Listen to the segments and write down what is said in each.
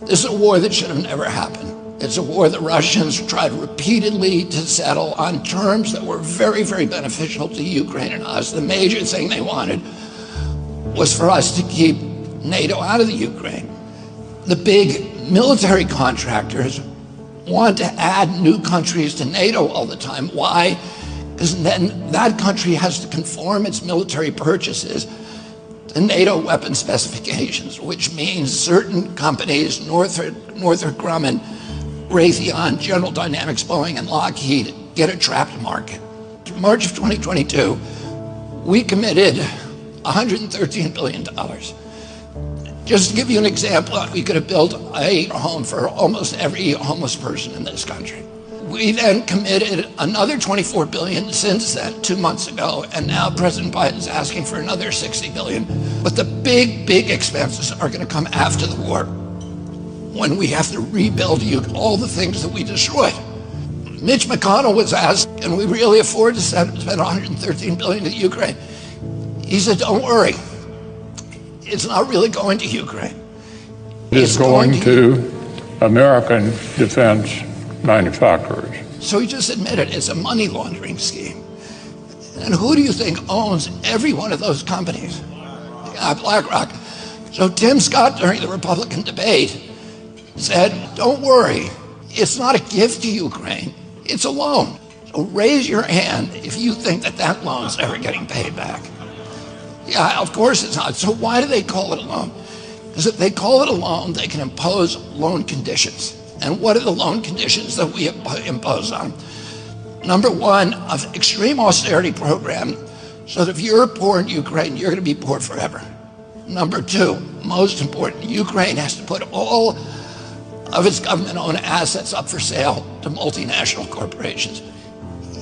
This is a war that should have never happened. It's a war the Russians tried repeatedly to settle on terms that were very, very beneficial to Ukraine and us. The major thing they wanted was for us to keep NATO out of the Ukraine. The big military contractors want to add new countries to NATO all the time. Why? Because then that country has to conform its military purchases to NATO weapon specifications, which means certain companies, Northrop Grumman, Raytheon, General Dynamics, Boeing, and Lockheed, get a trapped market. In March of 2022, we committed $113 billion. Just to give you an example, we could have built a home for almost every homeless person in this country. We then committed another $24 billion since then, 2 months ago, and now President Biden's asking for another $60 billion. But the big expenses are going to come after the war, when we have to rebuild all the things that we destroyed. Mitch McConnell was asked, can we really afford to spend $113 billion to Ukraine? He said, don't worry. It's not really going to Ukraine. It's going to American defense manufacturers. So he just admitted it's a money laundering scheme. And who do you think owns every one of those companies? BlackRock. So Tim Scott, during the Republican debate, said, don't worry, it's not a gift to Ukraine, it's a loan. So raise your hand if you think that that loan's ever getting paid back. Yeah, of course it's not. So why do they call it a loan? Because if they call it a loan, they can impose loan conditions. And what are the loan conditions that we impose on? Number one, an extreme austerity program, so that if you're poor in Ukraine, you're going to be poor forever. Number two, most important, Ukraine has to put all of its government-owned assets up for sale to multinational corporations,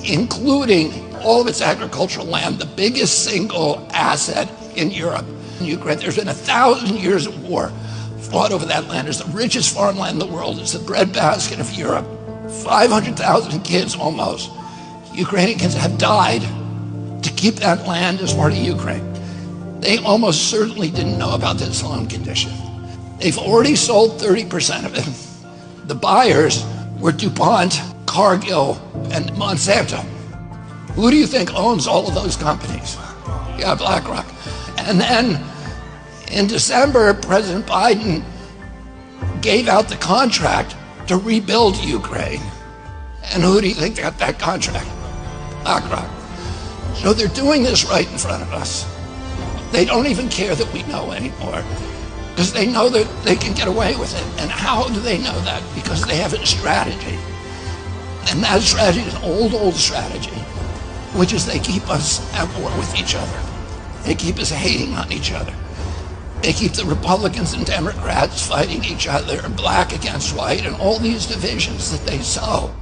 including all of its agricultural land, the biggest single asset in Europe. In Ukraine, there's been 1,000 years of war fought over that land. It's the richest farmland in the world. It's the breadbasket of Europe. 500,000 kids almost, Ukrainians, have died to keep that land as part of Ukraine. They almost certainly didn't know about this loan condition. They've already sold 30% of it. The buyers were DuPont, Cargill, and Monsanto. Who do you think owns all of those companies? Yeah, BlackRock. And then in December, President Biden gave out the contract to rebuild Ukraine. And who do you think got that contract? BlackRock. So they're doing this right in front of us. They don't even care that we know anymore, because they know that they can get away with it. And how do they know that? Because they have a strategy. And that strategy is an old strategy, which is they keep us at war with each other. They keep us hating on each other. They keep the Republicans and Democrats fighting each other, black against white, and all these divisions that they sow.